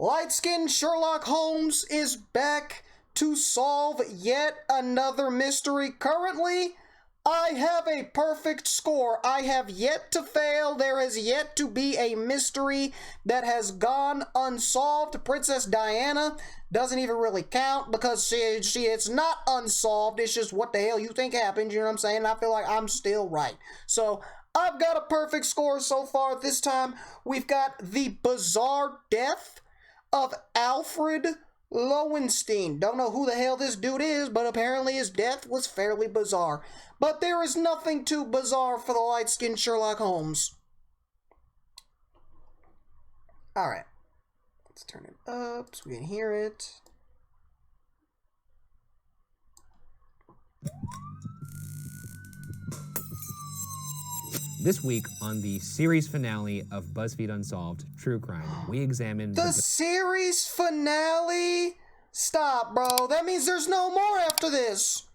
Light-skinned Sherlock Holmes is back to solve yet another mystery. Currently, I have a perfect score. I have yet to fail. There has yet to be a mystery that has gone unsolved. Princess Diana doesn't even really count because it's not unsolved. It's just what the hell you think happened. You know what I'm saying? I feel like I'm still right. So I've got a perfect score so far. This time we've got the bizarre death of Alfred Loewenstein. Don't know who the hell this dude is, but apparently his death was fairly bizarre. But there is nothing too bizarre for the light-skinned Sherlock Holmes. Alright. Let's turn it up so we can hear it. This week, on the series finale of Buzzfeed Unsolved True Crime, we examined the series finale? Stop, bro. That means there's no more after this.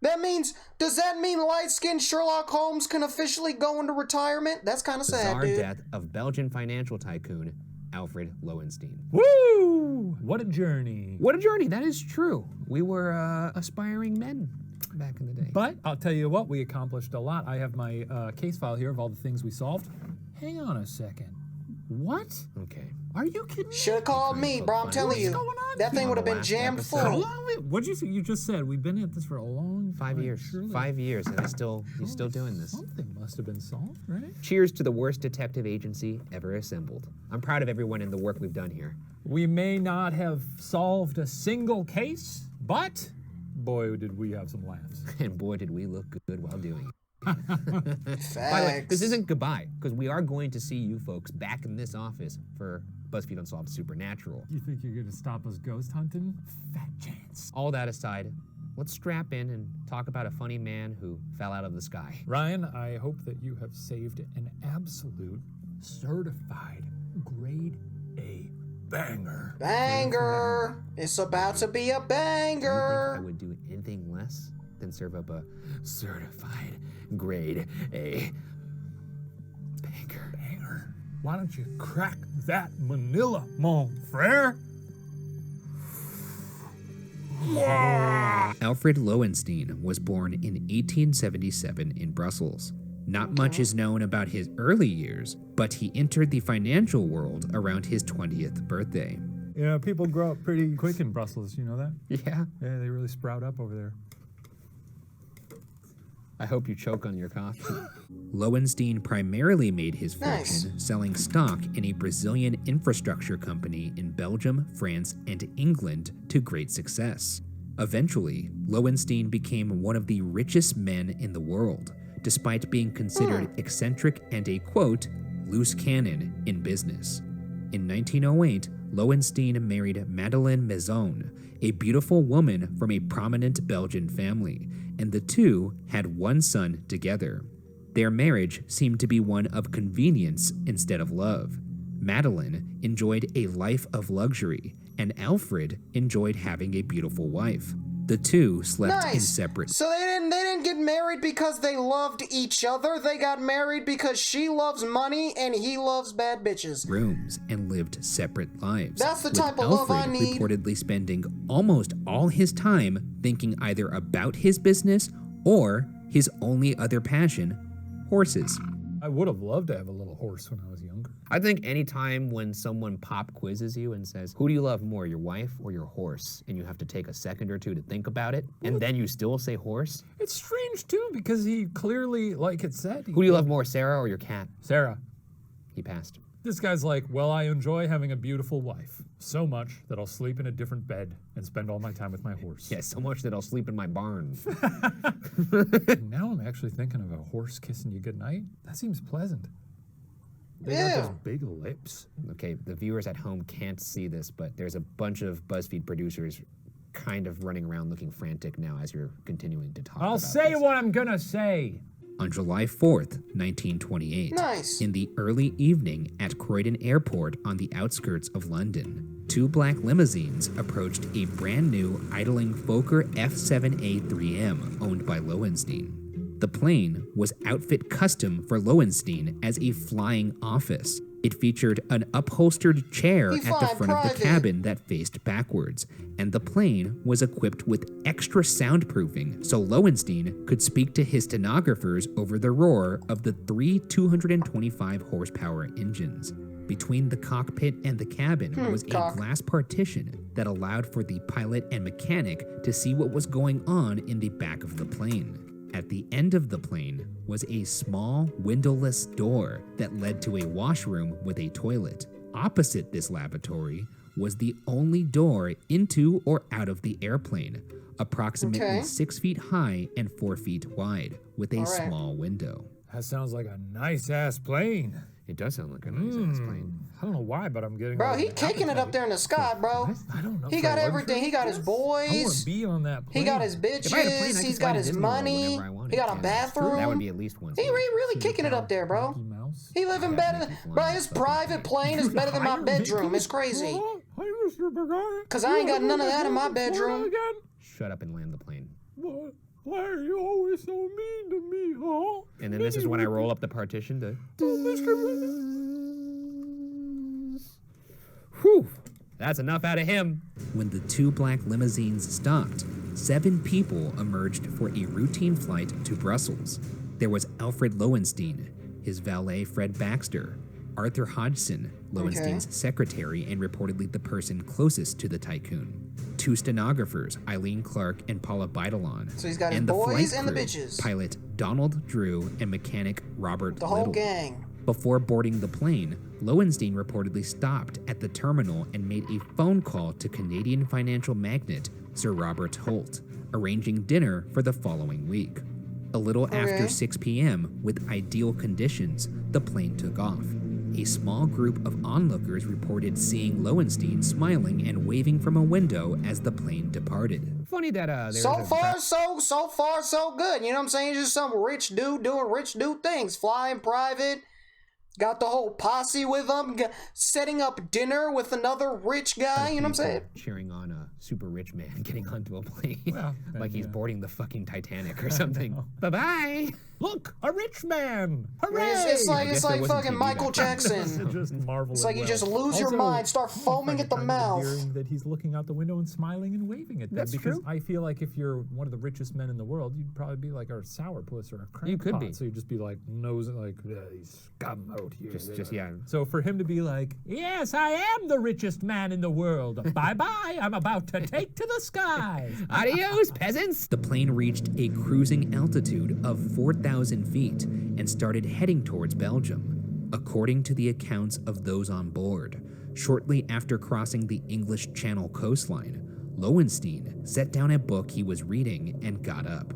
Does that mean light-skinned Sherlock Holmes can officially go into retirement? That's kind of sad, dude. bizarre death of Belgian financial tycoon Alfred Loewenstein. Woo! What a journey. What a journey, that is true. We were aspiring men back in the day. But I'll tell you what, we accomplished a lot. I have my case file here of all the things we solved. Hang on a second. What? Okay. Are you kidding me? Should have called me, bro. I'm telling you. That thing would have been jammed full. What'd you say? You just said we've been at this for a long 5 years. Surely. 5 years, and he's still doing this. Something must have been solved, right? Cheers to the worst detective agency ever assembled. I'm proud of everyone in the work we've done here. We may not have solved a single case, but boy, did we have some laughs. And boy, did we look good while doing it. Facts. By the way, this isn't goodbye, because we are going to see you folks back in this office for BuzzFeed Unsolved Supernatural. You think you're gonna stop us ghost hunting? Fat chance. All that aside, let's strap in and talk about a funny man who fell out of the sky. Ryan, I hope that you have saved an absolute, certified, grade A banger. Banger! It's about to be a Do you think banger! I would do anything less than serve up a certified grade A banger? Banger. Why don't you crack that Manila, mon frere? Alfred Loewenstein was born in 1877 in Brussels. Not much is known about his early years, but he entered the financial world around his 20th birthday. Yeah, people grow up pretty quick in Brussels, you know that? Yeah. Yeah, they really sprout up over there. I hope you choke on your coffee. Lowenstein primarily made his fortune selling stock in a Brazilian infrastructure company in Belgium, France, and England to great success. Eventually, Lowenstein became one of the richest men in the world, despite being considered eccentric and a, quote, loose cannon in business. In 1908, Lowenstein married Madeleine Maison, a beautiful woman from a prominent Belgian family, and the two had one son together. Their marriage seemed to be one of convenience instead of love. Madeleine enjoyed a life of luxury, and Alfred enjoyed having a beautiful wife. The two slept in separate... So they didn't get married because they loved each other. They got married because she loves money and he loves bad bitches. ...rooms and lived separate lives. That's the type of love I need. Reportedly spending almost all his time thinking either about his business or his only other passion, horses. I would have loved to have a little horse when I was younger. I think any time when someone pop quizzes you and says, who do you love more, your wife or your horse? And you have to take a second or two to think about it, and then you still say horse? It's strange too, because he clearly, like it said... Who do you love more, Sarah or your cat? Sarah. He passed. This guy's like, well, I enjoy having a beautiful wife. So much that I'll sleep in a different bed and spend all my time with my horse. Yeah, so much that I'll sleep in my barn. Now I'm actually thinking of a horse kissing you goodnight. That seems pleasant. They got those big lips. Okay, the viewers at home can't see this, but there's a bunch of BuzzFeed producers kind of running around looking frantic now as you're continuing to talk about I'll say this. what I'm gonna say. On July 4th, 1928, in the early evening at Croydon Airport on the outskirts of London, two black limousines approached a brand new idling Fokker F-7A-3M owned by Lowenstein. The plane was outfit custom for Lowenstein as a flying office. It featured an upholstered chair He at the flying front of the private. cabin that faced backwards, and the plane was equipped with extra soundproofing so Lowenstein could speak to his stenographers over the roar of the three 225 horsepower engines. Between the cockpit and the cabin was a glass partition that allowed for the pilot and mechanic to see what was going on in the back of the plane. At the end of the plane was a small, windowless door that led to a washroom with a toilet. Opposite this lavatory was the only door into or out of the airplane, approximately 6 feet high and 4 feet wide, with a small window. That sounds like a nice-ass plane. It does sound like a nice-ass plane. I don't know why, but I'm getting... Bro, he kicking it up there in the sky, bro. I don't know. He got everything. He got his I want boys. to be on that plane. He got his bitches. He's got his money. He got a bathroom. That would be at least one. He really kicking it up there, bro. Mickey Mouse. He living better than... Bro, his private plane is better than my bedroom. It's crazy. Hi, Mr. Bogart. Because I ain't got none of that in my bedroom. Shut up and land the plane. What? Why are you always so mean to me, huh? And then this is when I roll up the partition to... Whew, that's enough out of him. When the two black limousines stopped, 7 people emerged for a routine flight to Brussels. There was Alfred Loewenstein, his valet Fred Baxter, Arthur Hodgson, Lowenstein's secretary and reportedly the person closest to the tycoon, 2 stenographers, Eileen Clark and Paula Beidelon, So he's got his and the boys flight and the crew, bitches. pilot Donald Drew and mechanic Robert The whole Little. gang. Before boarding the plane, Lowenstein reportedly stopped at the terminal and made a phone call to Canadian financial magnate Sir Robert Holt, arranging dinner for the following week. A little after 6 p.m., with ideal conditions, the plane took off. A small group of onlookers reported seeing Lowenstein smiling and waving from a window as the plane departed. Funny that So far, so good. You know what I'm saying? Just some rich dude doing rich dude things. Flying private. Got the whole posse with him, setting up dinner with another rich guy, you know what I'm saying? Cheering on a super rich man getting onto a plane. Well, like he's boarding the fucking Titanic or something. Bye-bye. Look, a rich man! Hooray! It's like wasn't fucking TV Michael back then. Jackson. Just marvel. It's like you just lose your mind, start foaming at the mouth. That he's looking out the window and smiling and waving at them. That's because true. I feel like if you're one of the richest men in the world, you'd probably be like a sourpuss or a crackpot. You could be. So you'd just be like nosing like these scum out here. Just yeah. So for him to be like, yes, I am the richest man in the world. Bye-bye, I'm about to take to the sky. Adios, peasants! The plane reached a cruising altitude of 4,000 feet and started heading towards Belgium. According to the accounts of those on board, shortly after crossing the English Channel coastline, Lowenstein set down a book he was reading and got up.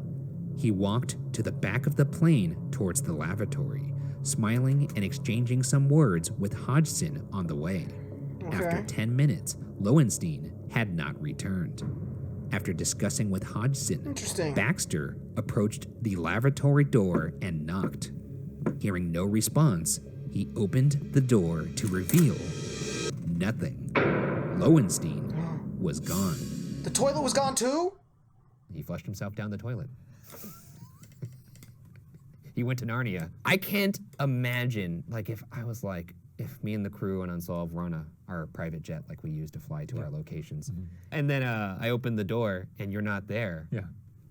He walked to the back of the plane towards the lavatory, smiling and exchanging some words with Hodgson on the way. After 10 minutes, Lowenstein had not returned. After discussing with Hodgson, Baxter approached the lavatory door and knocked. Hearing no response, he opened the door to reveal nothing. Lowenstein was gone. The toilet was gone too? He flushed himself down the toilet. He went to Narnia. I can't imagine, like, if me and the crew on Unsolved were on our private jet like we used to fly to our locations, and then I opened the door and you're not there. Yeah.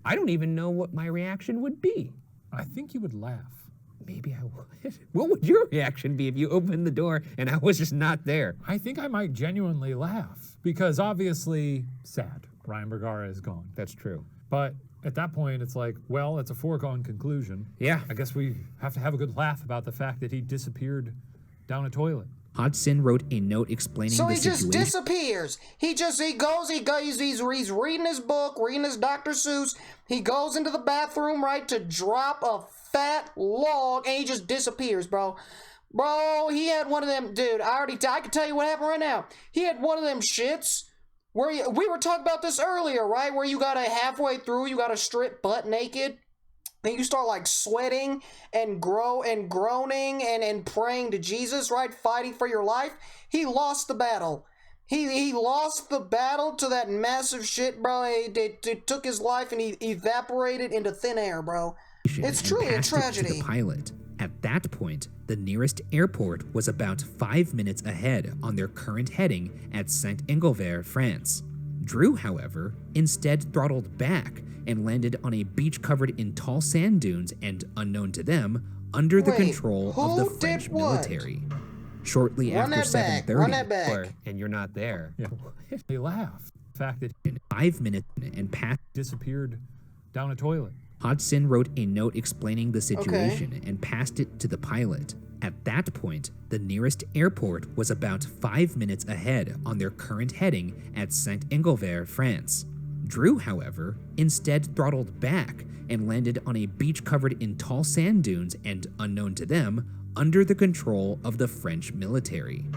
I don't even know what my reaction would be. I think you would laugh. Maybe I would. What would your reaction be if you opened the door and I was just not there? I think I might genuinely laugh because obviously sad. Ryan Bergara is gone. That's true. But at that point, it's like, well, it's a foregone conclusion. Yeah. I guess we have to have a good laugh about the fact that he disappeared down a toilet. Hodgson wrote a note explaining So the he situation. just disappears. He's reading his book, reading his Dr. Seuss. He goes into the bathroom, right, to drop a fat log, and he just disappears, bro. Bro, he had one of them, dude, I can tell you what happened right now. He had one of them shits where we were talking about this earlier, right, where you gotta halfway through, you gotta strip butt naked. And you start like sweating and groaning and praying to Jesus, right? Fighting for your life. He lost the battle. He lost the battle to that massive shit, bro. It took his life and he evaporated into thin air, bro. It's truly a tragedy. To the pilot, At that point, the nearest airport was about 5 minutes ahead on their current heading at Saint-Engelvert, France. Drew, however, instead throttled back and landed on a beach covered in tall sand dunes and, unknown to them, under the control of the French military. Shortly after 7:30, and you're not there. Yeah. They laugh. The fact that 5 minutes and passed. disappeared down a toilet. Hodgson wrote a note explaining the situation and passed it to the pilot. At that point, the nearest airport was about 5 minutes ahead on their current heading at Saint-Engelvert, France. Drew, however, instead throttled back and landed on a beach covered in tall sand dunes and, unknown to them, under the control of the French military.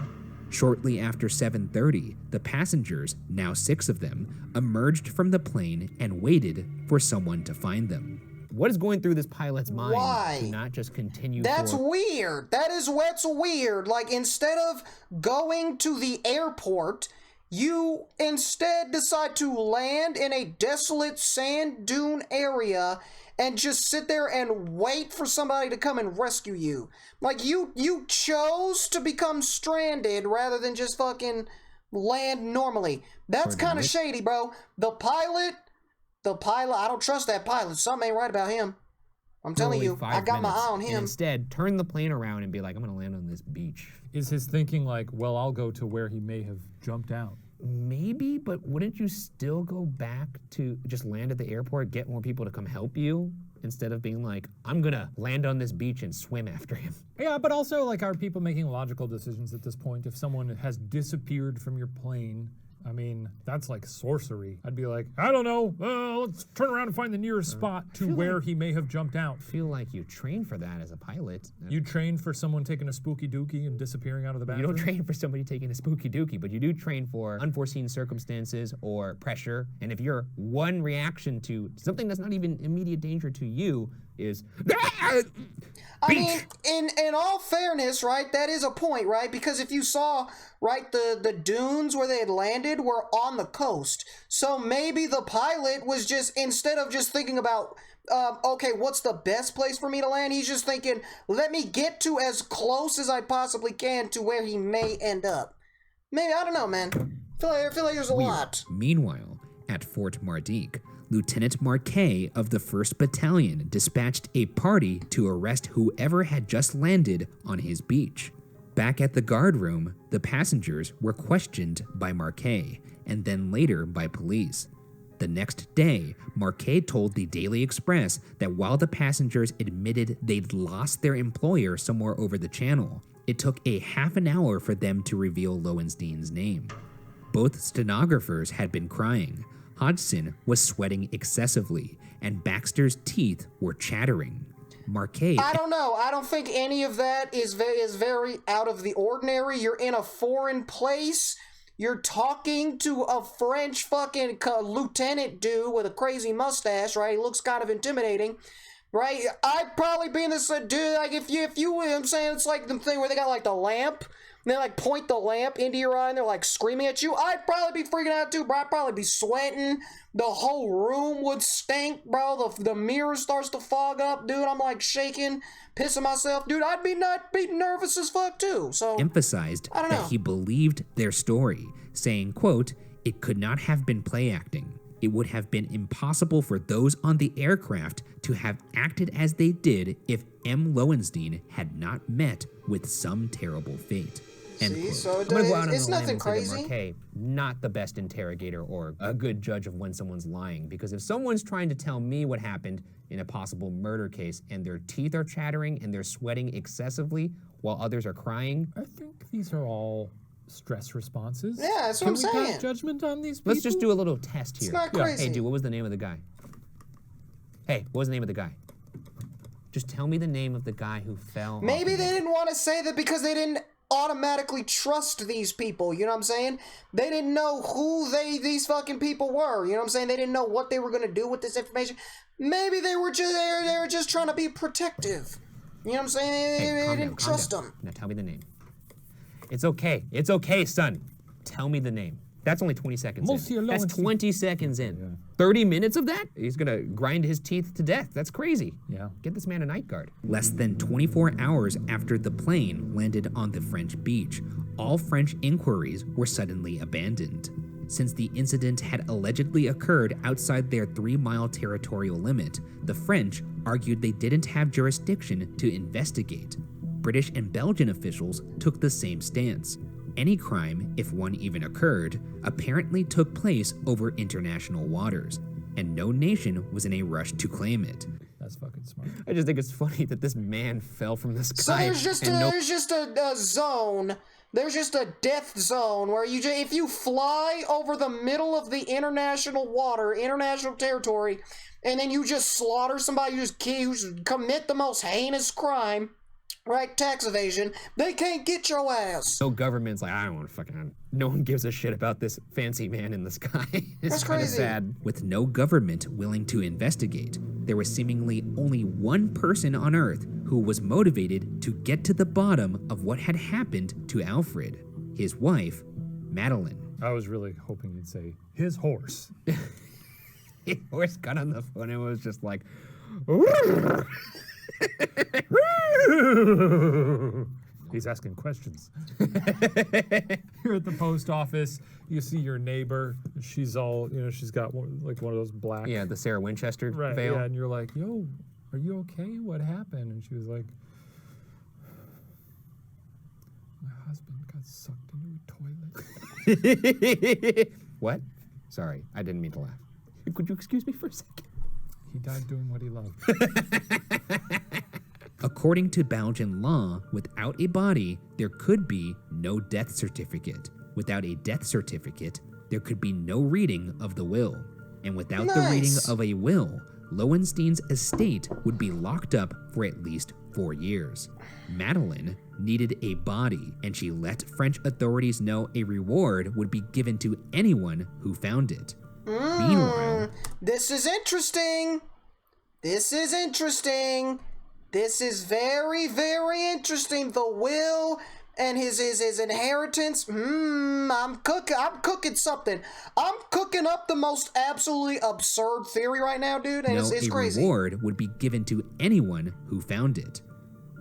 Shortly after 7:30, the passengers, now 6 of them, emerged from the plane and waited for someone to find them. What is going through this pilot's mind Why? to not just continue That's forward? weird. That is what's weird. Like, instead of going to the airport, you instead decide to land in a desolate sand dune area and just sit there and wait for somebody to come and rescue you. Like, you chose to become stranded rather than just fucking land normally. That's kind of shady, bro. The pilot, I don't trust that pilot. Something ain't right about him. I'm telling you, I got my eye on him. Instead, turn the plane around and be like, I'm gonna land on this beach. Is his thinking like, well, I'll go to where he may have jumped out? Maybe, but wouldn't you still go back to just land at the airport, get more people to come help you, instead of being like, I'm gonna land on this beach and swim after him? Yeah, but also, like, are people making logical decisions at this point? If someone has disappeared from your plane, I mean, that's like sorcery. I'd be like, I don't know, let's turn around and find the nearest spot to where he may have jumped out. I feel like you train for that as a pilot. You train for someone taking a spooky dookie and disappearing out of the bathroom? You don't train for somebody taking a spooky dookie, but you do train for unforeseen circumstances or pressure. And if your one reaction to something that's not even immediate danger to you is, I mean, in all fairness, right, that is a point, right? Because if you saw, right, the dunes where they had landed were on the coast. So maybe the pilot was just, instead of just thinking about, okay, what's the best place for me to land? He's just thinking, let me get to as close as I possibly can to where he may end up. Maybe, I don't know, man. I feel like there's a lot. Meanwhile, at Fort Mardyk, Lieutenant Marquet of the 1st Battalion dispatched a party to arrest whoever had just landed on his beach. Back at the guard room, the passengers were questioned by Marquet and then later by police. The next day, Marquet told the Daily Express that while the passengers admitted they'd lost their employer somewhere over the channel, it took a half an hour for them to reveal Lowenstein's name. Both stenographers had been crying. Hodgson was sweating excessively, and Baxter's teeth were chattering. Marquet... I don't know. I don't think any of that is very out of the ordinary. You're in a foreign place. You're talking to a French fucking lieutenant dude with a crazy mustache, right? He looks kind of intimidating, right? I'd probably be in this dude, like, if you know what I'm saying, it's like the thing where they got, like, the lamp. And they, like, point the lamp into your eye and they're, like, screaming at you. I'd probably be freaking out, too, bro. I'd probably be sweating. The whole room would stink, bro. The mirror starts to fog up, dude. I'm, like, shaking, pissing myself. Dude, I'd be nervous as fuck, too. So, emphasized that he believed their story, saying, quote, "It could not have been play acting. It would have been impossible for those on the aircraft to have acted as they did if M. Lowenstein had not met with some terrible fate." See, so I'm gonna go out on it's the limb nothing and say that crazy. Marquet, not the best interrogator or a good judge of when someone's lying. Because if someone's trying to tell me what happened in a possible murder case and their teeth are chattering and they're sweating excessively while others are crying, I think these are all stress responses. Yeah, that's what I'm Can we saying. pass judgment on these people? let's just do a little test here. It's not crazy. Hey, dude, what was the name of the guy? Hey, what was the name of the guy? Just tell me the name of the guy who fell. Maybe they didn't want to say that because they didn't automatically trust these people, you know what I'm saying? They didn't know who these fucking people were, you know what I'm saying? They didn't know what they were going to do with this information. Maybe they were just trying to be protective. You know what I'm saying? Hey, they didn't trust them. Now tell me the name. It's okay, son. Tell me the name. That's only 20 seconds Monsieur in. That's Lowenstein. 20 seconds in. 30 minutes of that? He's gonna grind his teeth to death. That's crazy. Yeah. Get this man a night guard. Less than 24 hours after the plane landed on the French beach, all French inquiries were suddenly abandoned. Since the incident had allegedly occurred outside their 3-mile territorial limit, the French argued they didn't have jurisdiction to investigate. British and Belgian officials took the same stance. Any crime, if one even occurred, apparently took place over international waters, and no nation was in a rush to claim it. That's fucking smart. I just think it's funny that this man fell from the sky. So there's just a zone. There's just a death zone where if you fly over the middle of the international water, international territory, and then you just slaughter somebody, you just commit the most heinous crime, right? Tax evasion. They can't get your ass. No government's like, I don't want to fucking. No one gives a shit about this fancy man in the sky. It's That's kind of crazy. sad. With no government willing to investigate, there was seemingly only one person on Earth who was motivated to get to the bottom of what had happened to Alfred, his wife, Madeline. I was really hoping you'd say his horse. His horse got on the phone and was just like, He's asking questions. You're at the post office. You see your neighbor. She's all, she's got one of those black. yeah, the Sarah Winchester Right. veil. Yeah, and you're like, yo, are you okay? What happened? And she was like, my husband got sucked into a toilet. What? Sorry, I didn't mean to laugh. Could you excuse me for a second? He died doing what he loved. According to Belgian law, without a body, there could be no death certificate. Without a death certificate, there could be no reading of the will. And without the reading Nice. of a will, Lowenstein's estate would be locked up for at least 4 years. Madeline needed a body, and she let French authorities know a reward would be given to anyone who found it. Meanwhile, This is interesting. This is interesting. This is very, very interesting. The will and his inheritance. I'm cooking something. I'm cooking up the most absolutely absurd theory right now, dude, and no, it's a crazy. reward would be given to anyone who found it.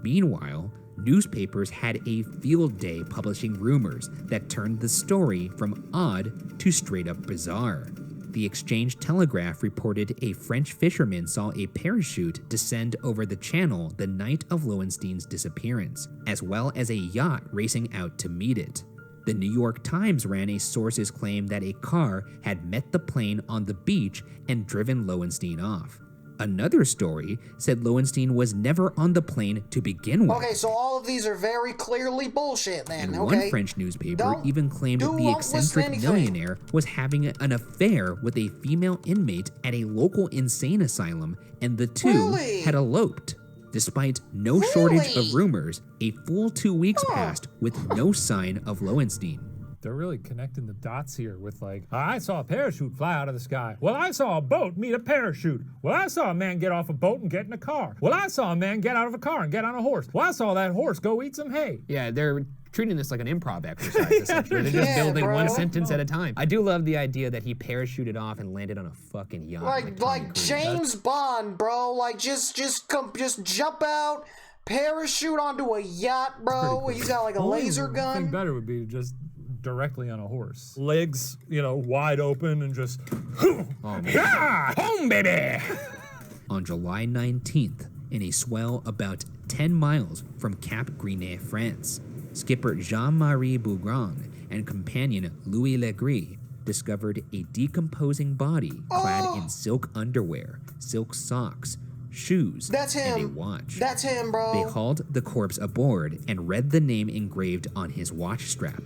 Meanwhile, newspapers had a field day publishing rumors that turned the story from odd to straight up bizarre. The Exchange Telegraph reported a French fisherman saw a parachute descend over the channel the night of Lowenstein's disappearance, as well as a yacht racing out to meet it. The New York Times ran a source's claim that a car had met the plane on the beach and driven Lowenstein off. Another story said Lowenstein was never on the plane to begin with. Okay, so all of these are very clearly bullshit then, And okay? one French newspaper Don't- even claimed won't the listen to eccentric anything. millionaire was having an affair with a female inmate at a local insane asylum, and the two Really? had eloped. Despite no shortage Really? of rumors, a full 2 weeks passed with no sign of Lowenstein. They're really connecting the dots here with like, I saw a parachute fly out of the sky. Well, I saw a boat meet a parachute. Well, I saw a man get off a boat and get in a car. Well, I saw a man get out of a car and get on a horse. Well, I saw that horse go eat some hay. Yeah, they're treating this like an improv exercise, essentially. They're just Yeah, building bro. one sentence at a time. I do love the idea that he parachuted off and landed on a fucking yacht. Like Tommy Cruise. James Bond, bro. Like just jump out, parachute onto a yacht, bro. He's got like a laser I think gun. better would be just directly on a horse. Legs, wide open and just, Yeah! Home, baby! On July 19th, in a swell about 10 miles from Cap Grinet, France, skipper Jean-Marie Bougrand and companion Louis Legris discovered a decomposing body clad in silk underwear, silk socks, shoes, That's and a him. watch. That's him, bro. They hauled the corpse aboard and read the name engraved on his watch strap,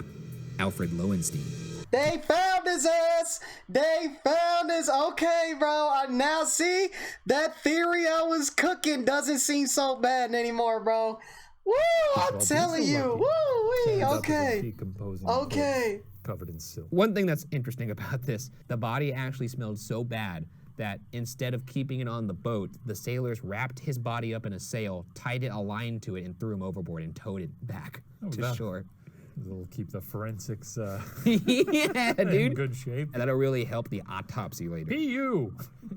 Alfred Loewenstein. They found his ass. They found his. Okay, bro. I now see that theory I was cooking doesn't seem so bad anymore, bro. Woo! I'm telling you. Woo! Wee. Okay. decomposing Okay. covered in silk. One thing that's interesting about this, the body actually smelled so bad that instead of keeping it on the boat, the sailors wrapped his body up in a sail, tied a line to it, and threw him overboard and towed it back to that- shore. It'll keep the forensics Yeah, in dude. good shape. And that'll really help the autopsy later. PU!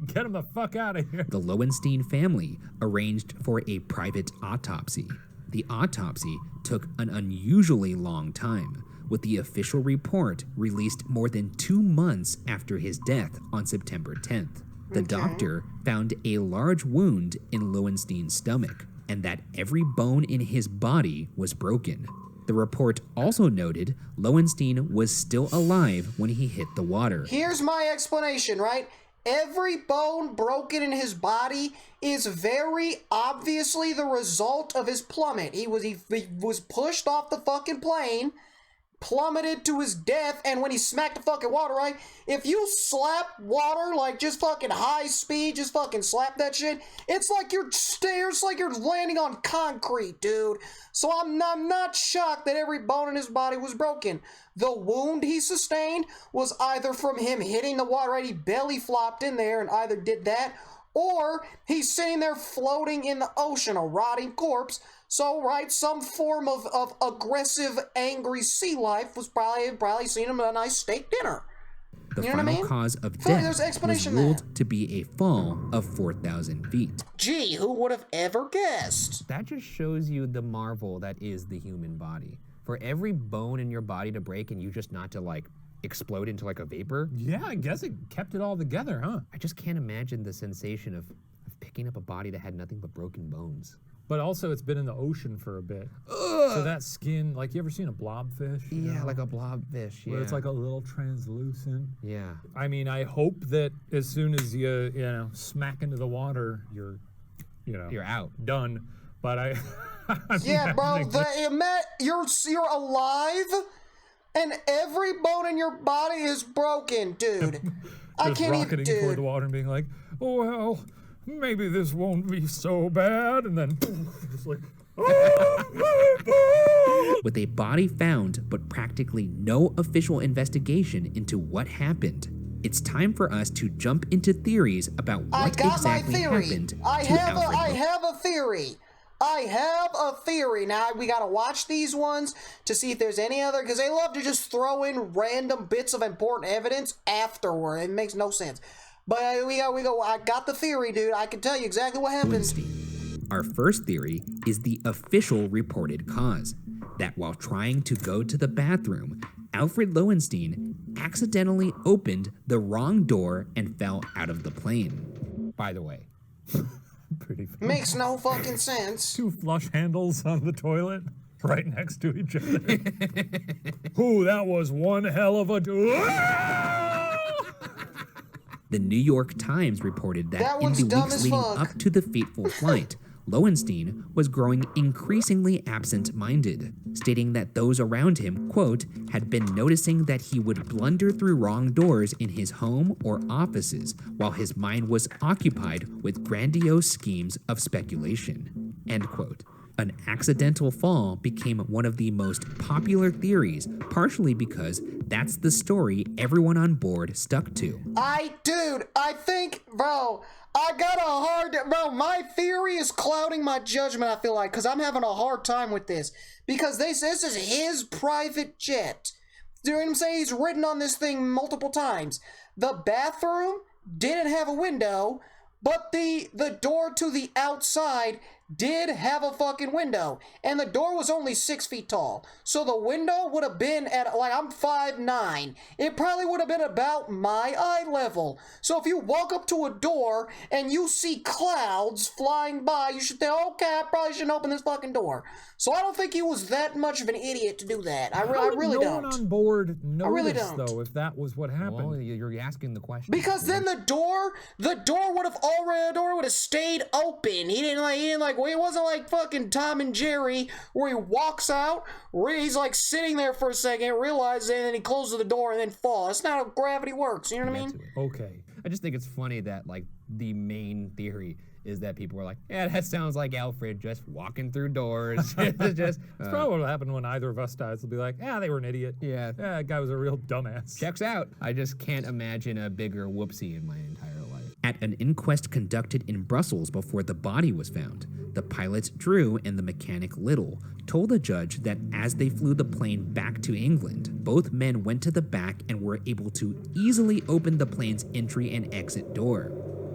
Get him the fuck out of here. The Lowenstein family arranged for a private autopsy. The autopsy took an unusually long time, with the official report released more than 2 months after his death on September 10th. The doctor found a large wound in Lowenstein's stomach, and that every bone in his body was broken. The report also noted Lowenstein was still alive when he hit the water. Here's my explanation, right? Every bone broken in his body is very obviously the result of his plummet. He was pushed off the fucking plane, plummeted to his death, and when he smacked the fucking water, right? If you slap water, like just fucking high speed, just fucking slap that shit, it's like you're landing on concrete, dude. So I'm not shocked that every bone in his body was broken. The wound he sustained was either from him hitting the water, right? He belly flopped in there and either did that, or he's sitting there floating in the ocean, a rotting corpse. So, right, some form of aggressive, angry sea life was probably seen him a nice steak dinner. The You know what I final mean? cause of feel like death there's was explanation ruled there. to be a fall of 4,000 feet. Gee, who would have ever guessed? That just shows you the marvel that is the human body. For every bone in your body to break and you just not to like explode into like a vapor. Yeah, I guess it kept it all together, huh? I just can't imagine the sensation of picking up a body that had nothing but broken bones. But also, it's been in the ocean for a bit. So that skin, like, you ever seen a blobfish? you Yeah, know? like a blobfish. Yeah. Where it's like a little translucent. Yeah. I mean, I hope that as soon as you smack into the water, you're out. done. But I'm Yeah, bro, imagining you're alive, and every bone in your body is broken, dude. I just can't even, rocketing toward the dude. water and being like, oh, well, maybe this won't be so bad. And then just like, With a body found but practically no official investigation into what happened, it's time for us to jump into theories about I what got exactly my theory. happened I to have Alfred a theory. I have a theory. Now, we gotta watch these ones to see if there's any other, because they love to just throw in random bits of important evidence afterward. It makes no sense. But we go. I got the theory, dude. I can tell you exactly what happened. Lowenstein. Our first theory is the official reported cause, that while trying to go to the bathroom, Alfred Loewenstein accidentally opened the wrong door and fell out of the plane. By the way. pretty funny. Makes no fucking sense. 2 flush handles on the toilet right next to each other. Ooh, that was one hell of a... The New York Times reported that That in one's the dumb weeks as leading fuck. up to the fateful flight, Lowenstein was growing increasingly absent-minded, stating that those around him, quote, had been noticing that he would blunder through wrong doors in his home or offices while his mind was occupied with grandiose schemes of speculation, end quote. An accidental fall became one of the most popular theories, partially because that's the story everyone on board stuck to. I think, bro, my theory is clouding my judgment, I feel like, because I'm having a hard time with this. Because this is his private jet. Do you know what I'm saying? He's written on this thing multiple times. The bathroom didn't have a window, but the door to the outside did have a fucking window, and the door was only 6 feet tall. So the window would have been at, like, I'm 5'9". It probably would have been about my eye level. So if you walk up to a door and you see clouds flying by, you should think, okay, I probably shouldn't open this fucking door. So I don't think he was that much of an idiot to do that. I really no don't. one on board noticed, really don't. though, if that was what happened. Well, you're asking the question. Because then the door would have stayed open. He didn't like, it wasn't like fucking Tom and Jerry where he walks out, he's like sitting there for a second, realizes it, and then he closes the door and then falls. That's not how gravity works, you know what I mean? Okay. I just think it's funny that like the main theory is that people were like, yeah, that sounds like Alfred just walking through doors. That's probably what happened when either of us dies. They'll be like, they were an idiot. Yeah. That guy was a real dumbass. Checks out. I just can't imagine a bigger whoopsie in my entire life. At an inquest conducted in Brussels before the body was found, the pilot Drew and the mechanic Little told the judge that as they flew the plane back to England, both men went to the back and were able to easily open the plane's entry and exit door.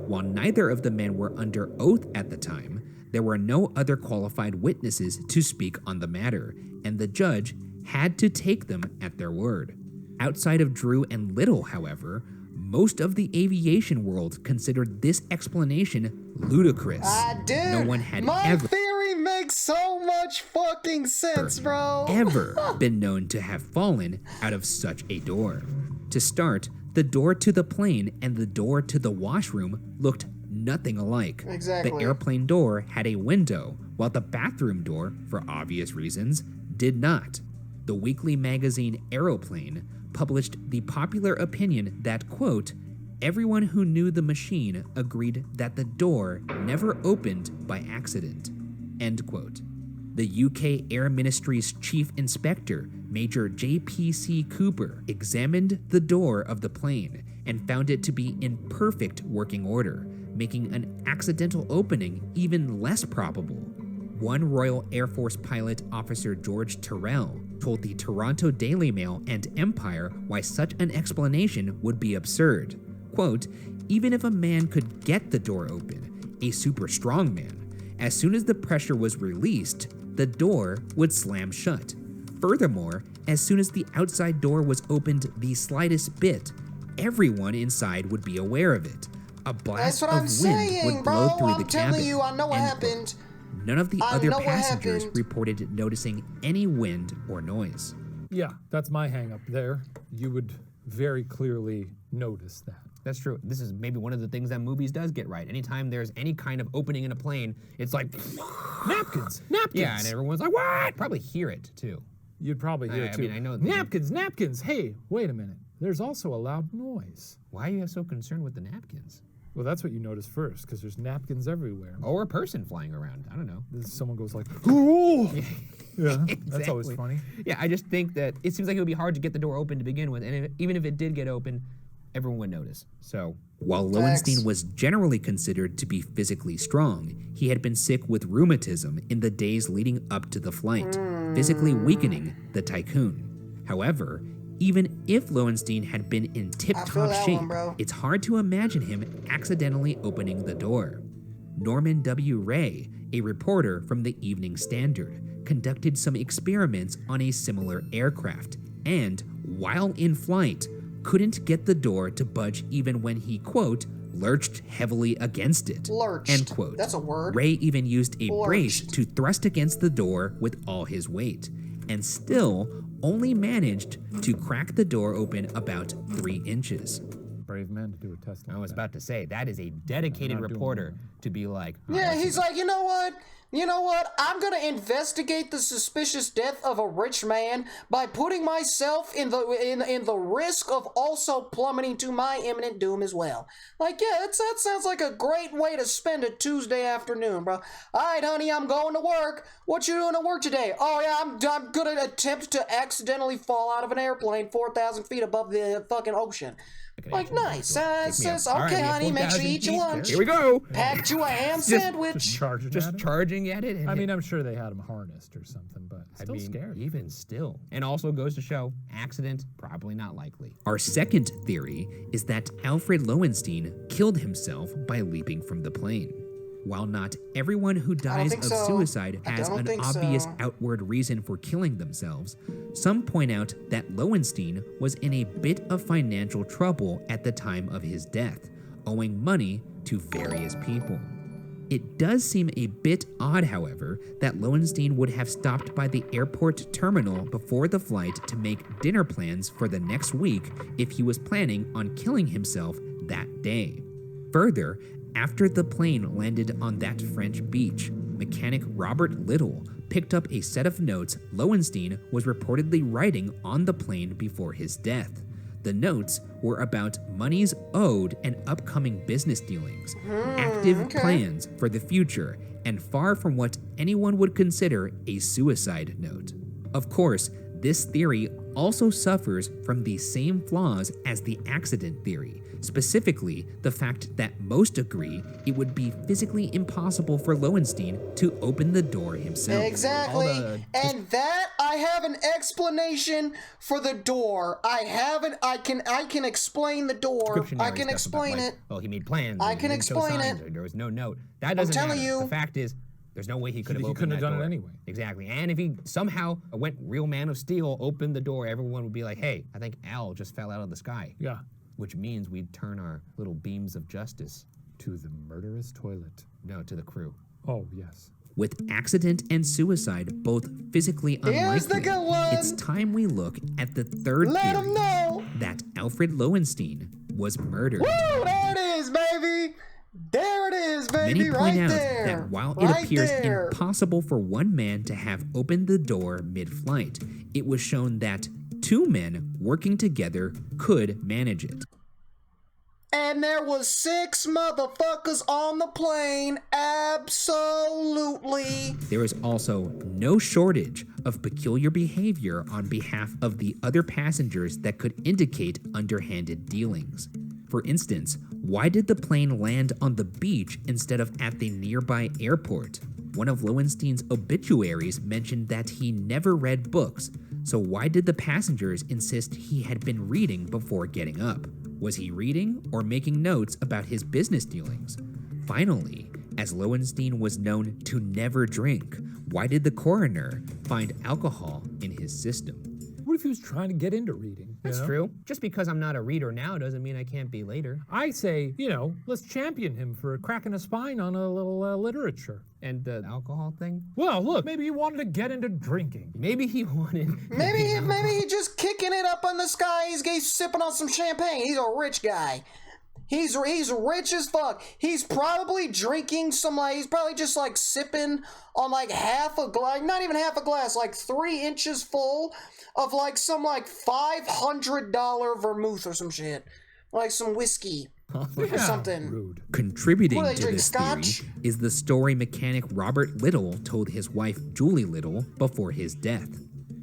While neither of the men were under oath at the time, there were no other qualified witnesses to speak on the matter, and the judge had to take them at their word. Outside of Drew and Little, however, most of the aviation world considered this explanation ludicrous. Dude, no one had my ever theory makes so much fucking sense, bro. ever been known to have fallen out of such a door. To start, the door to the plane and the door to the washroom looked nothing alike. Exactly. The airplane door had a window, while the bathroom door, for obvious reasons, did not. The weekly magazine Aeroplane published the popular opinion that, quote, everyone who knew the machine agreed that the door never opened by accident, end quote. The UK Air Ministry's Chief Inspector, Major J.P.C. Cooper, examined the door of the plane and found it to be in perfect working order, making an accidental opening even less probable. One Royal Air Force pilot, Officer George Terrell, told the Toronto Daily Mail and Empire why such an explanation would be absurd. Quote, even if a man could get the door open, a super strong man, as soon as the pressure was released, the door would slam shut. Furthermore, as soon as the outside door was opened the slightest bit, everyone inside would be aware of it. A blast That's what of I'm wind saying, would blow bro. through I'm the cabin. telling you, I know what End quote. happened. None of the I other know what passengers happened. reported noticing any wind or noise. Yeah, that's my hang up there. You would very clearly notice that. That's true. This is maybe one of the things that movies does get right. Anytime there's any kind of opening in a plane, it's like, Napkins! yeah, and everyone's like, what? Probably hear it too. You'd probably hear I it too. mean, I know- Napkins, napkins! Hey, wait a minute. There's also a loud noise. Why are you so concerned with the napkins? Well, that's what you notice first, because there's napkins everywhere. Or a person flying around. I don't know. Someone goes like, "Ooh!" Yeah, that's always Exactly. funny. Yeah, I just think that it seems like it would be hard to get the door open to begin with, and even if it did get open, everyone would notice. So, While Facts. Lowenstein was generally considered to be physically strong, he had been sick with rheumatism in the days leading up to the flight, physically weakening the tycoon. However, even if Lowenstein had been in I feel tip-top that shape, one, bro. it's hard to imagine him accidentally opening the door. Norman W. Ray, a reporter from the Evening Standard, conducted some experiments on a similar aircraft, and, while in flight, couldn't get the door to budge even when he, quote, lurched heavily against it, Lurched. end quote. That's a word. Ray even used a brace Lurched. to thrust against the door with all his weight, and still only managed to crack the door open about 3 inches. Brave man to do a test like I was that. about to say, that is a dedicated not doing reporter to be like, "Oh, Yeah, that's he's like, you know what? I'm gonna investigate the suspicious death of a rich man by putting myself in the risk of also plummeting to my imminent doom as well. Like, yeah, that sounds like a great way to spend a Tuesday afternoon, bro. All right, honey, I'm going to work. What you doing at work today? Oh yeah, I'm gonna attempt to accidentally fall out of an airplane 4,000 feet above the fucking ocean. Like, nice. Says, All right, okay, we have honey, make sure 4,000 you eat your feet. lunch. Here we go. Packed you a ham Just sandwich. charging at Just it? charging at it. And I mean, I'm sure they had him harnessed or something, but I still mean, scary. even still. And also goes to show, accident, probably not likely. Our second theory is that Alfred Loewenstein killed himself by leaping from the plane. While not everyone who dies think of so. suicide I has don't an think obvious so. outward reason for killing themselves, some point out that Lowenstein was in a bit of financial trouble at the time of his death, owing money to various people. It does seem a bit odd, however, that Lowenstein would have stopped by the airport terminal before the flight to make dinner plans for the next week if he was planning on killing himself that day. Further, after the plane landed on that French beach, mechanic Robert Little picked up a set of notes Lowenstein was reportedly writing on the plane before his death. The notes were about monies owed and upcoming business dealings, active plans for the future, and far from what anyone would consider a suicide note. Of course, This theory also suffers from the same flaws as the accident theory, specifically the fact that most agree it would be physically impossible for Lowenstein to open the door himself. Exactly. And that I have an explanation for the door. I can explain the door. I can explain it. Oh, he made plans. I can explain it. There was no note. That doesn't matter. telling you. The fact is, there's no way he could have opened that door. He couldn't have done it anyway. Exactly. And if he somehow went real Man of Steel, opened the door, everyone would be like, hey, I think Al just fell out of the sky. Yeah. Which means we'd turn our little beams of justice. To the murderous toilet. No, to the crew. Oh, yes. With accident and suicide both physically Here's the unlikely, good one. it's time we look at the third Let theory, him know. that Alfred Loewenstein was murdered. Woo, there it is, baby. There it is, baby. Many point right out there. that while it Right appears there. impossible for one man to have opened the door mid-flight, it was shown that two men working together could manage it. And there was 6 motherfuckers on the plane. Absolutely. There is also no shortage of peculiar behavior on behalf of the other passengers that could indicate underhanded dealings. For instance, why did the plane land on the beach instead of at the nearby airport? One of Lowenstein's obituaries mentioned that he never read books, so why did the passengers insist he had been reading before getting up? Was he reading or making notes about his business dealings? Finally, as Lowenstein was known to never drink, why did the coroner find alcohol in his system? What if he was trying to get into reading? That's true. Just because I'm not a reader now doesn't mean I can't be later. I say, let's champion him for cracking a spine on a little literature. And the alcohol thing? Well, look, maybe he wanted to get into drinking. Maybe he wanted... Maybe he just kicking it up in the sky. He's sipping on some champagne. He's a rich guy. He's rich as fuck. He's probably drinking some, he's probably just sipping on half a glass, not even half a glass, 3 inches full of some $500 vermouth or some shit. Some whiskey or something. Rude. Contributing What do they to drink, this scotch? theory is the story mechanic Robert Little told his wife Julie Little before his death.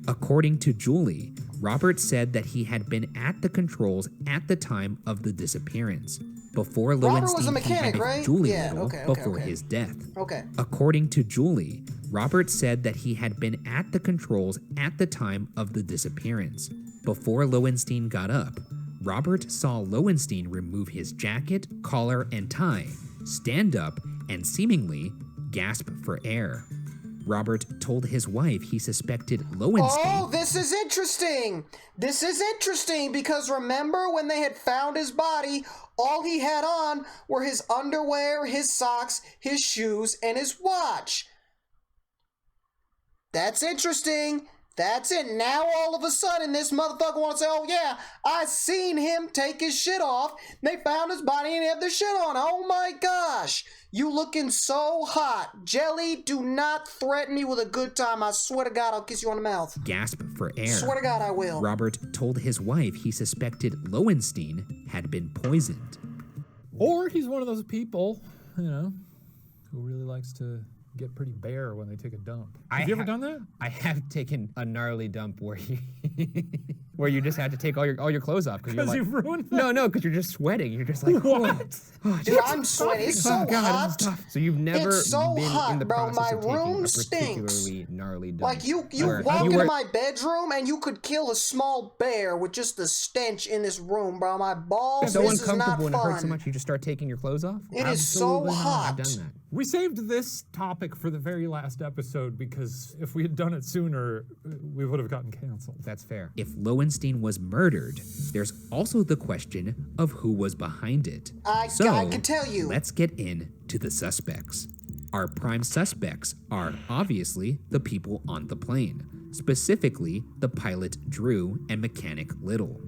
According to Julie, Robert said that he had been at the controls at the time of the disappearance, before Robert Lowenstein was a mechanic, contacted right? Julie Yeah, Little okay, before okay. his death. Okay. According to Julie, Robert said that he had been at the controls at the time of the disappearance. Before Lowenstein got up, Robert saw Lowenstein remove his jacket, collar, and tie, stand up, and seemingly gasp for air. Robert told his wife he suspected Lowenstein. Oh, this is interesting. This is interesting because remember when they had found his body, all he had on were his underwear, his socks, his shoes, and his watch. That's interesting. That's it. Now all of a sudden this motherfucker wants to say, oh yeah, I seen him take his shit off. They found his body and he had the shit on. Oh my gosh. You looking so hot. Jelly, do not threaten me with a good time. I swear to God, I'll kiss you on the mouth. Gasp for air. Swear to God, I will. Robert told his wife he suspected Lowenstein had been poisoned. Or he's one of those people, who really likes to get pretty bare when they take a dump. Have you ever done that? I have taken a gnarly dump where you just had to take all your clothes off Because you've ruined that? No, because you're just sweating. You're just like, What? Dude, I'm sweating. It's so hot. So you've never It's so been hot, in the bro. process My of taking room a stinks. particularly gnarly dump. You where walk you into were- my bedroom and you could kill a small bear with just the stench in this room, bro. My balls, so this is not uncomfortable and it fun. hurts so much you just start taking your clothes off? It is so Absolutely not. hot. I've done that. We saved this topic for the very last episode because if we had done it sooner, we would have gotten canceled. That's fair. If Lowenstein was murdered, there's also the question of who was behind it. I can tell you. Let's get into the suspects. Our prime suspects are obviously the people on the plane, specifically the pilot Drew and mechanic Little.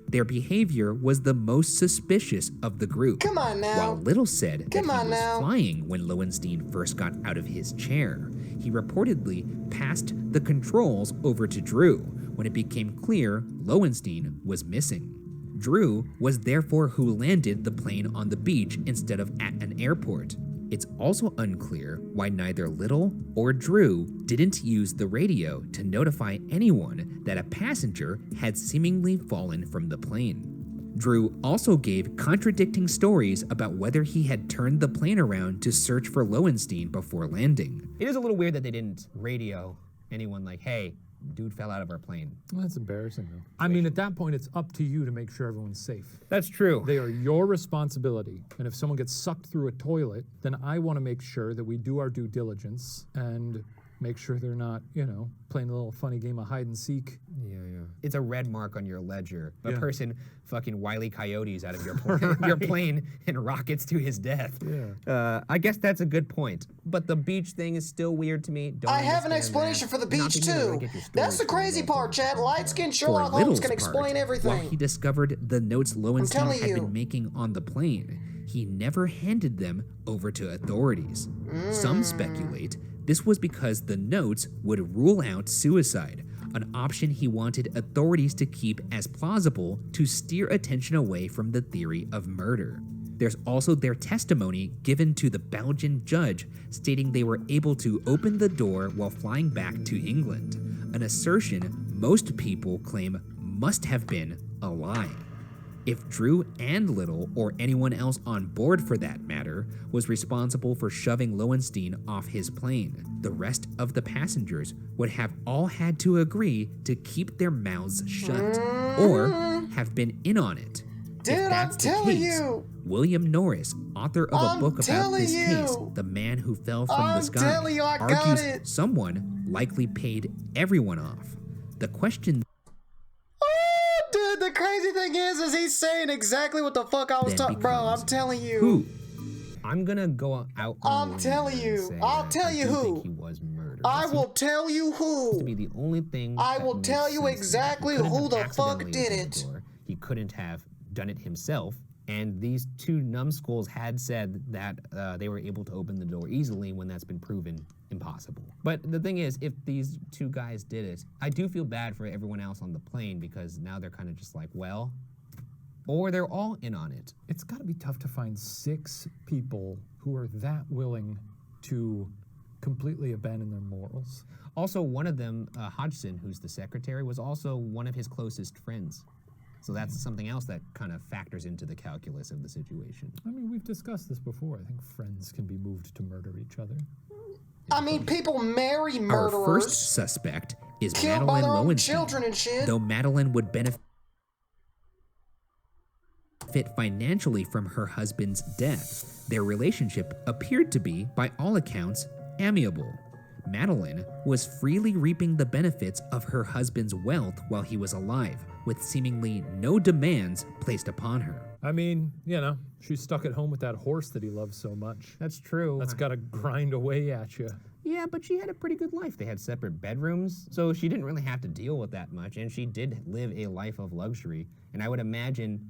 Their behavior was the most suspicious of the group. Come on now. While Little said that Come he on was now. flying when Lowenstein first got out of his chair, he reportedly passed the controls over to Drew when it became clear Lowenstein was missing. Drew was therefore who landed the plane on the beach instead of at an airport. It's also unclear why neither Little or Drew didn't use the radio to notify anyone that a passenger had seemingly fallen from the plane. Drew also gave contradicting stories about whether he had turned the plane around to search for Lowenstein before landing. It is a little weird that they didn't radio anyone like, hey, dude fell out of our plane. Well, that's embarrassing, though. I mean, at that point, it's up to you to make sure everyone's safe. That's true. They are your responsibility. And if someone gets sucked through a toilet, then I want to make sure that we do our due diligence and make sure they're not, you know, playing a little funny game of hide and seek. Yeah. It's a red mark on your ledger. A Yeah. person fucking Wile E. Coyotes out of your plane, your plane and rockets to his death. Yeah. I guess that's a good point. But the beach thing is still weird to me. Don't I have an understand explanation that. for the Not beach, that you really too. get your That's the stories crazy from part, Chad. Light-skinned For Sherlock Holmes Little's can explain part, everything. while he discovered the notes Lowenstein telling had you. been making on the plane, he never handed them over to authorities. Some speculate this was because the notes would rule out suicide, an option he wanted authorities to keep as plausible to steer attention away from the theory of murder. There's also their testimony given to the Belgian judge stating they were able to open the door while flying back to England, an assertion most people claim must have been a lie. If Drew and Little, or anyone else on board for that matter, was responsible for shoving Lowenstein off his plane, the rest of the passengers would have all had to agree to keep their mouths shut, or have been in on it. Dude, If that's I'm the telling case, you. William Norris, author of a I'm book about telling this case, you. The Man Who Fell from the I'm Sky, telling you, I got argues it. someone likely paid everyone off. The question Dude, the crazy thing is he's saying exactly what the fuck I was then talking. Bro, becomes, I'm telling you. who? I'm gonna go out. I'm On a limb telling here and you. say I'll that tell I you do who. think he was murdered. I That will tell you seems who. to be the only thing. I that will makes tell you sense to me. He exactly couldn't who have the fuck accidentally did opened the it. door. He couldn't have done it himself. And these two numbskulls had said that they were able to open the door easily when that's been proven impossible. But the thing is, if these two guys did it, I do feel bad for everyone else on the plane because now they're kind of just like, well, or they're all in on it. It's got to be tough to find 6 people who are that willing to completely abandon their morals. Also, one of them, Hodgson, who's the secretary, was also one of his closest friends. So that's something else that kind of factors into the calculus of the situation. I mean, we've discussed this before. I think friends can be moved to murder each other. I mean, people marry Our murderers. first suspect is Killed by Madeline their own Lowenstein. children and shit. Though Madeline would benefit financially from her husband's death, their relationship appeared to be, by all accounts, amiable. Madeline was freely reaping the benefits of her husband's wealth while he was alive, with seemingly no demands placed upon her. I mean, you know, she's stuck at home with that horse that he loves so much. That's true. That's got to grind away at you. Yeah, but she had a pretty good life. They had separate bedrooms, so she didn't really have to deal with that much, and she did live a life of luxury. And I would imagine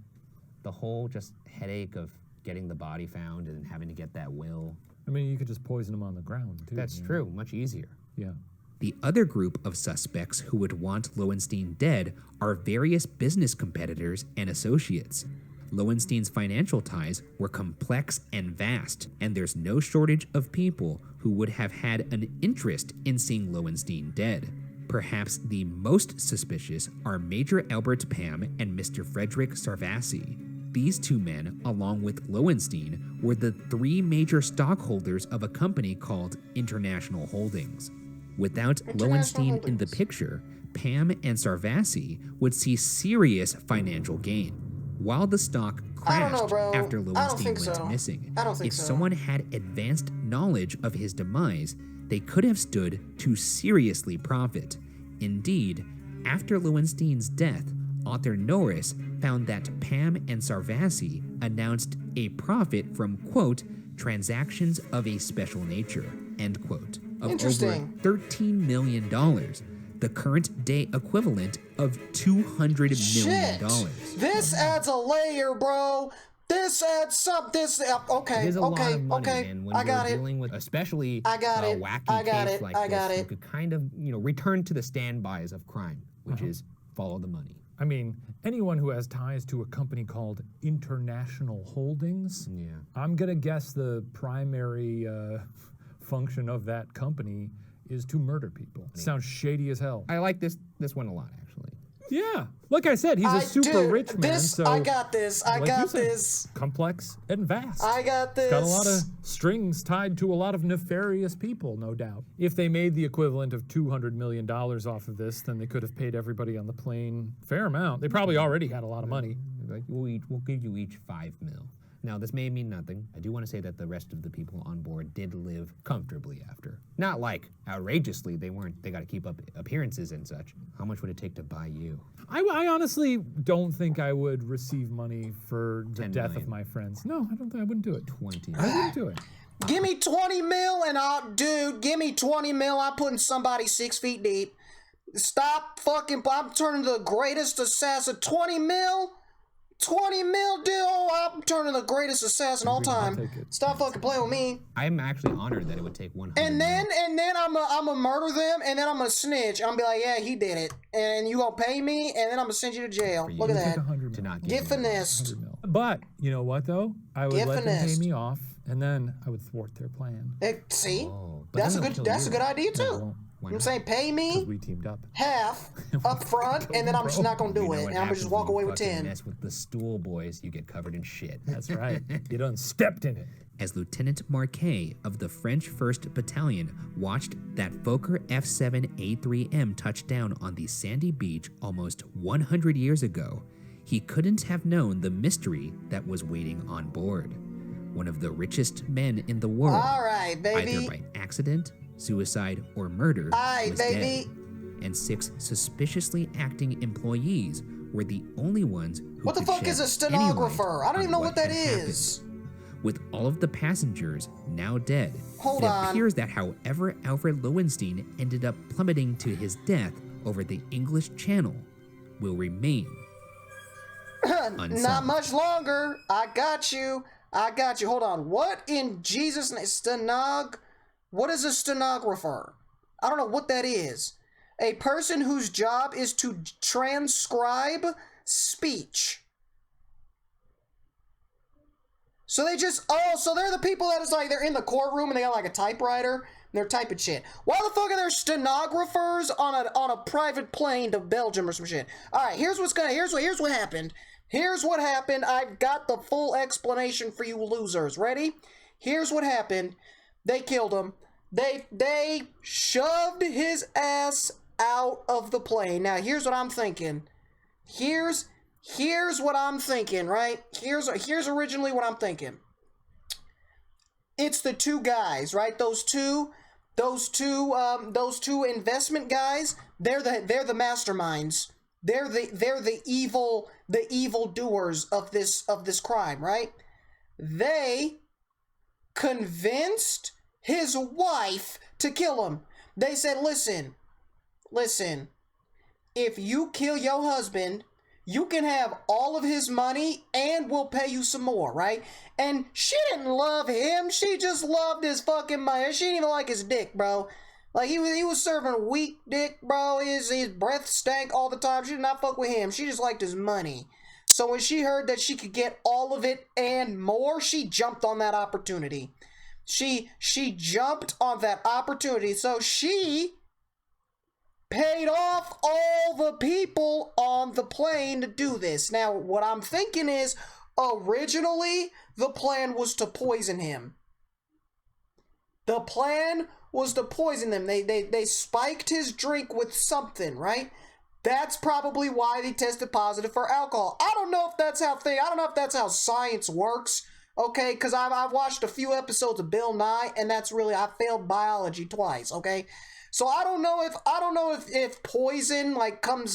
the whole just headache of getting the body found and having to get that will. I mean, you could just poison him on the ground, too. That's you know? true, much easier. Yeah. The other group of suspects who would want Lowenstein dead are various business competitors and associates. Lowenstein's financial ties were complex and vast, and there's no shortage of people who would have had an interest in seeing Lowenstein dead. Perhaps the most suspicious are Major Albert Pam and Mr. Frederick Sarvassi. These two men, along with Lowenstein, were the 3 major stockholders of a company called International Holdings. Without Lowenstein in the picture, Pam and Sarvassi would see serious financial gain. While the stock I don't know, crashed bro. after I don't Lowenstein think went so. missing, I don't think if so. someone had advanced knowledge of his demise, they could have stood to seriously profit. Indeed, after Lowenstein's death, author Norris found that Pam and Sarvassi announced a profit from, quote, transactions of a special nature, end quote, of over Interesting. $13 million, the current day equivalent of $200 million. Shit. This adds a layer, bro. This adds some. This. Okay. It is a okay. lot of money, okay. man. When I you're got it. dealing with especially I got a it. wacky I got case it. like I got this, it. you could kind of, return to the standbys of crime, which is follow the money. I mean, anyone who has ties to a company called International Holdings, Yeah. I'm gonna guess the primary function of that company is to murder people. Sounds shady as hell. I like this one a lot, actually. Yeah, like I said, he's a super rich man. So I got this. I like got you said, this. complex and vast. I got this. Got a lot of strings tied to a lot of nefarious people, no doubt. If they made the equivalent of $200 million off of this, then they could have paid everybody on the plane a fair amount. They probably already had a lot of money. Like, we'll give you each $5 million. Now, this may mean nothing. I do want to say that the rest of the people on board did live comfortably after. Not like outrageously, they got to keep up appearances and such. How much would it take to buy you? I honestly don't think I would receive money for the 10 death million. of my friends. No, I don't think I wouldn't do it. 20. I wouldn't do it. Give me 20 mil and give me 20 mil. I'm putting somebody 6 feet deep. Stop fucking, I'm turning the greatest assassin. 20 mil? 20 mil, dude. Oh, I'm turning the greatest assassin all time. take it. Stop fucking playing with me. I'm actually honored that it would take 100 And then million. I'm gonna murder them, and then I'm gonna snitch. I'm gonna be like, yeah, he did it, and you gonna pay me, and then I'm gonna send you to jail. Look at Take that. 100 to mil. not Get give you finessed. 100 mil. But you know what though? I would Get let them pay finessed. me off, and then I would thwart their plan. See, Oh, but that's then a they'll good. kill That's a you. good idea No, they too. won't. Why I'm not? saying pay me We teamed up. half up front, and then I'm just not gonna do You know it, what and I'm gonna just happens walk when you away with fucking 10. mess with the stool boys, you get covered in shit. That's right. You done stepped in it. As Lieutenant Marquet of the French 1st Battalion watched that Fokker F-7A3M touch down on the sandy beach almost 100 years ago, he couldn't have known the mystery that was waiting on board. One of the richest men in the world, All right, baby. either by accident, suicide, or murder, Aye, was baby. dead, and 6 suspiciously acting employees were the only ones who What the could fuck shed is a any light stenographer? I don't even know on what that had happened. is. With all of the passengers now dead, Hold it on. appears that however Alfred Loewenstein ended up plummeting to his death over the English Channel will remain Not unsolved. much longer. I got you. I got you. Hold on. What in Jesus' name? What is a stenographer? I don't know what that is. A person whose job is to transcribe speech. So they just, so they're the people that is like, they're in the courtroom and they got like a typewriter and they're typing shit. Why the fuck are there stenographers on a private plane to Belgium or some shit? All right, here's what happened. Here's what happened. I've got the full explanation for you losers. Ready? Here's what happened. They killed him. They shoved his ass out of the plane. Now, here's what I'm thinking. Here's what I'm thinking, right? Here's originally what I'm thinking. It's the two guys, right? Those two investment guys. They're the masterminds. They're the evil doers of this crime, right? They convinced his wife to kill him. They said, listen, if you kill your husband, you can have all of his money and we'll pay you some more, right? And she didn't love him. She just loved his fucking money. She didn't even like his dick, bro. Like, he was serving weak dick, bro. His breath stank all the time. She did not fuck with him. She just liked his money. So when she heard that she could get all of it and more, she jumped on that opportunity. She jumped on that opportunity. So she paid off all the people on the plane to do this. Now, what I'm thinking is, originally, the plan was to poison him. The plan was to poison them. They spiked his drink with something, right? That's probably why they tested positive for alcohol. I don't know if that's how science works, okay? Because I've watched a few episodes of Bill Nye, and I failed biology twice, okay? So I don't know if poison like can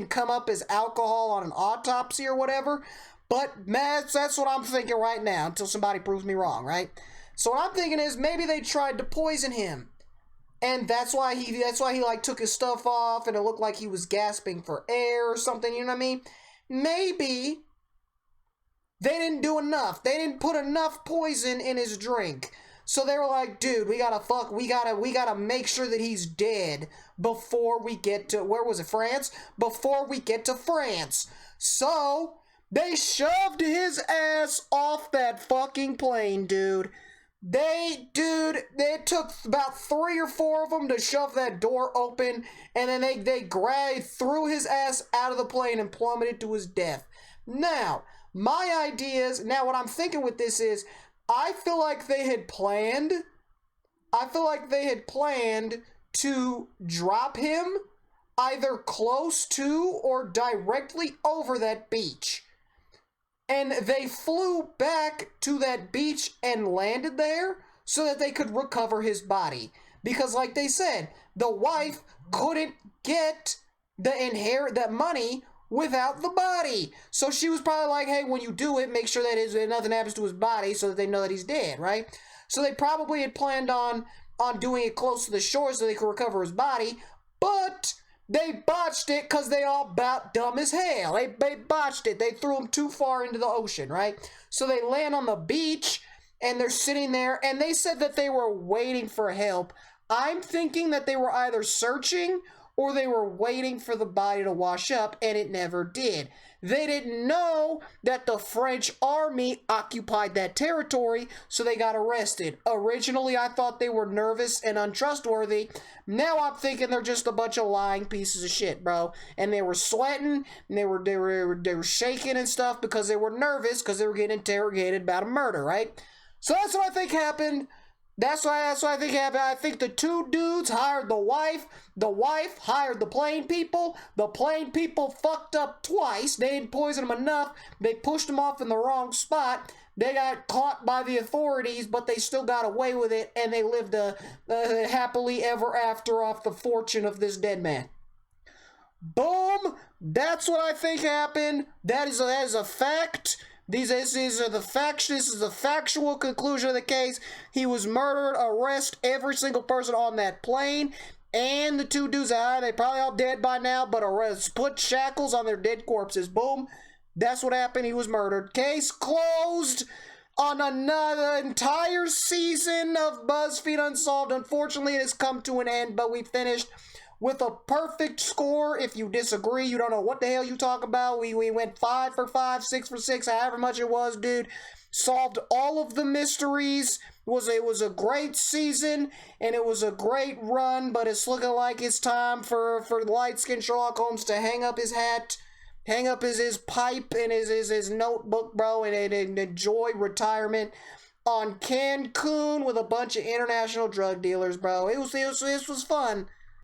come up as alcohol on an autopsy or whatever. But man, that's what I'm thinking right now until somebody proves me wrong, right? So what I'm thinking is maybe they tried to poison him. And that's why he like took his stuff off and it looked like he was gasping for air or something, you know what I mean? Maybe they didn't do enough. They didn't put enough poison in his drink. So they were like, dude, we gotta make sure that he's dead before we get to, where was it, France? Before we get to France. So they shoved his ass off that fucking plane, dude. It took about 3 or 4 of them to shove that door open, and then they threw his ass out of the plane and plummeted to his death. Now, my ideas, what I'm thinking with this is, I feel like they had planned to drop him either close to or directly over that beach. And they flew back to that beach and landed there so that they could recover his body. Because like they said, the wife couldn't get that money without the body. So she was probably like, hey, when you do it, make sure that nothing happens to his body so that they know that he's dead, right? So they probably had planned on doing it close to the shore so they could recover his body, but they botched it because they all about dumb as hell. They botched it. They threw him too far into the ocean, right? So they land on the beach, and they're sitting there, and they said that they were waiting for help. I'm thinking that they were either searching or they were waiting for the body to wash up, and it never did. They didn't know that the French army occupied that territory, so they got arrested. Originally, I thought they were nervous and untrustworthy. Now I'm thinking they're just a bunch of lying pieces of shit, bro. And they were sweating, and they were shaking and stuff because they were nervous because they were getting interrogated about a murder, right? So that's what I think happened. That's what I think happened. I think the 2 dudes hired the wife. The wife hired the plane people. The plane people fucked up twice. They didn't poison them enough. They pushed them off in the wrong spot. They got caught by the authorities, but they still got away with it, and they lived a happily ever after off the fortune of this dead man. Boom! That's what I think happened. That is a fact. These are the facts. This is the factual conclusion of the case. He was murdered. Arrest every single person on that plane. And the 2 dudes, they probably all dead by now, but arrest, put shackles on their dead corpses. Boom. That's what happened. He was murdered. Case closed on another entire season of Buzzfeed Unsolved. Unfortunately, it has come to an end, but we finished with a perfect score. If you disagree, you don't know what the hell you talk about. We went 5 for 5, 6 for 6, however much it was, dude. Solved all of the mysteries. It was a great season, and it was a great run, but it's looking like it's time for light-skinned Sherlock Holmes to hang up his hat, hang up his pipe and his notebook, bro, and enjoy retirement on Cancun with a bunch of international drug dealers, bro. It was fun.